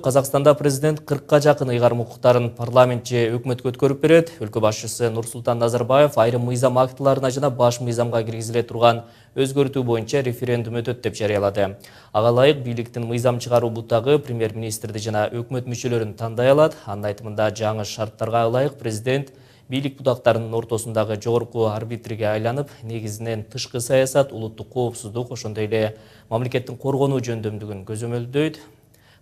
Қазақстанда президент 40-ка жакын ыйгарым укуктарын парламент же өкмөткө өткөрүп берет. Өлкө башчысы Нурсултан Назарбаев айрым мыйзам актыларына жана баш мыйзамга киргизиле турган өзгөртүү боюнча референдум өтөт деп жарыялады. Ага ылайык бийликтин мыйзам чыгаруу бутагы премьер-министрди жана өкмөт мүчөлөрүн тандай алат. Анын айтымында жаңы шарттарга ылайык президент бийлик бутактарынын ортосундагы жогорку арбитрге айланып, негизинен тышкы саясат, улуттук коопсуздук, ошондой эле мамлекеттин коргонуу жөндөмдүгүн көзөмөлдөйт.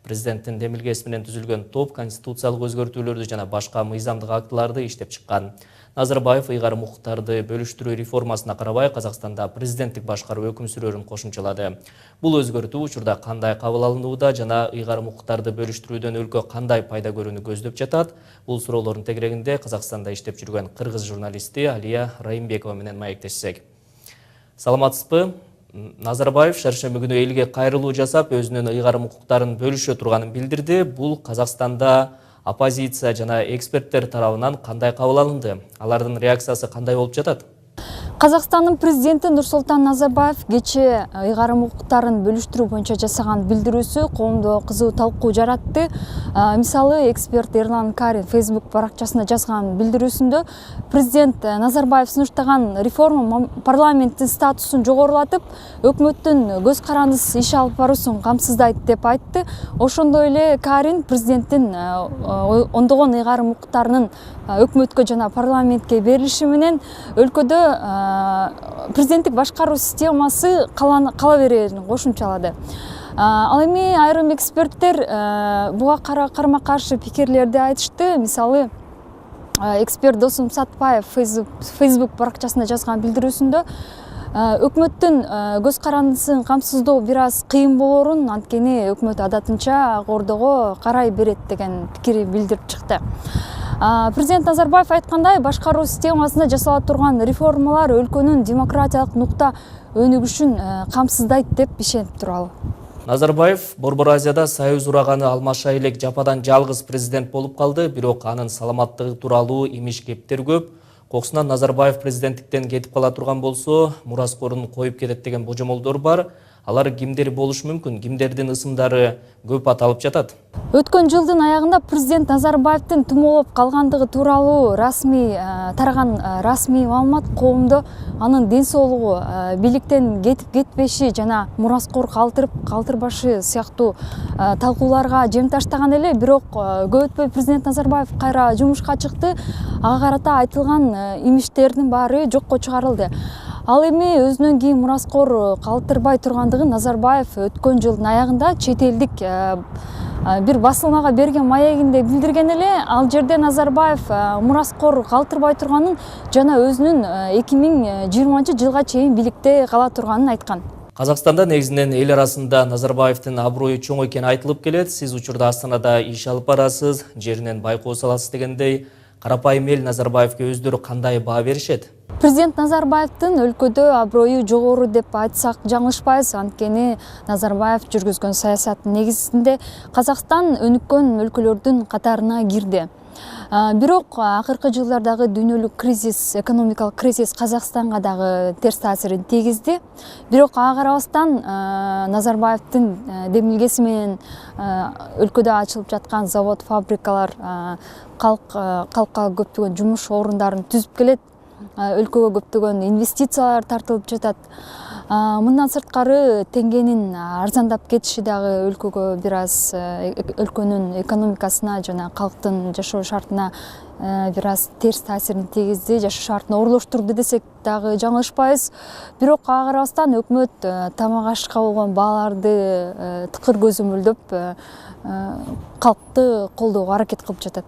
Президенттин демилгеси менен түзүлгөн топ конституциялык өзгөртүүлөрдү жана башка мыйзамдык актыларды иштеп чыккан. Назарбаев ыйгарым укуктарды бөлүштүрүү реформасына карабай Казакстанда президенттик башкаруу өкүм сүрөөрүн кошумчалады. Бул өзгөртүү учурда кандай кабыл алынууда жана ыйгарым укуктарды бөлүштүрүүдөн өлкө кандай пайда көрүүнү көздөп жатат? Бул суроолордун тегерегинде Казакстанда иштеп жүргөн кыргыз журналисти Алия Райымбекова менен маектешсек. Саламатсызбы? Назарбаев шаршемби күнү элге кайрылуу жасап, өзүнүн ыйгарым укуктарын бөлүшө турганын билдирди. Бул Казакстанда оппозиция жана эксперттер тарабынан кандай кабыл алынды? Алардын реакциясы кандай болуп жатат? Казакстандын президенти Нурсултан Назарбаев кечээ ыйгарым укуктарын бөлүштүрүү боюнча жасаган билдирүүсү коомдо кызуу талкуу жаратты. Мисалы, эксперт Эрлан Карин Facebook баракчасына жазган билдирүүсүндө президент Назарбаев сунуштаган реформа парламенттин статусун жогорулатып, өкмөттүн көз карандысыз иш алып баруусун камсыздайт деп айтты. Ошондой эле Карин президенттин ондогон ыйгарым укуктарынын өкмөткө жана парламентке берилиши менен өлкөдө президенттик башкаруу системасы кала берерин кошумчалады. Ал эми айрым эксперттер буга карама каршы пикирлерди айтышты. Мисалы, эксперт Досум Сатпаев Facebook баракчасына жазган билдирүүсүндө өкмөттүн көз карандысын камсыздоо бир аз кыйын болоорун, анткени өкмөт адатынча ордого карай берет деген пикирин билдирип чыкты. Президент Назарбаев айткандай, башкаруу системасында жасала турган реформалар өлкөнүн демократиялык нукта өнүгүшүн камсыздайт деп ишенип туралы. Назарбаев Борбор Азияда союз ураганы алмаша элек жападан жалгыз президент болуп калды, бирок анын саламаттыгы тууралуу имиш кептер көп. Кокусунан Назарбаев президенттиктен кетип кала турган болсо, мураскорун коюп кетет деген божомолдор бар. Алар кимдер болушу мүмкүн? Кимдердин ысымдары көп аталып жатат? Өткөн жылдын аягында президент Назарбаевдин тумоолоп калгандыгы тууралуу тараган расмий маалымат коомдо анын ден соолугу, бийликтен кетип кетпеши жана мураскор калтырбашы сыяктуу талкууларга жем таштаган эле. Бирок көп өтпөй президент Назарбаев кайра жумушка чыкты. Ага карата айтылган имиштердин баары жокко чыгарылды. Ал эми өзүнөн кийин мураскор калтырбай тургандыгын Назарбаев өткөн жылдын аягында чет элдик бир басылмага берген маегинде билдирген эле. Ал жерде Назарбаев мураскор калтырбай турганын жана өзүнүн 2020-жылга чейин бийликте кала турганын айткан. Казакстанда негизинен эл арасында Назарбаевдин аброю чоң экени айтылып келет. Сиз учурда Астанада иш алып барасыз, жеринен байкоо саласыз дегендей, карапайым эл Назарбаевге өздөрү кандай баа беришет? Президент Назарбаевдин өлкөдө аброю жогору деп айтсак жаңылышпайбыз, анткени Назарбаев жүргүзгөн саясаттын негизинде Казакстан өнүккөн өлкөлөрдүн катарына кирди. Бирок акыркы жылдардагы дүйнөлүк кризис, экономикалык кризис Казакстанга дагы терс таасирин тийгизди. Бирок ага карабастан Назарбаевдин демилгеси менен өлкөдө ачылып жаткан завод, фабрикалар калкка көптөгөн жумуш орундарын түзүп келет. Өлкөгө көптөгөн инвестициялар тартылып жатат. Мындан сырткары теңгенин арзандап кетиши дагы өлкөгө бир аз өлкөнүн экономикасына жана калктын жашоо шартына бир аз терс таасирин тийгизди, жашоо шартын оорлоштурду десек дагы жаңылышпайбыз. Бирок ага карабастан өкмөт тамак ашка болгон бааларды тыкыр көзөмөлдөп калкты колдоого аракет кылып жатат.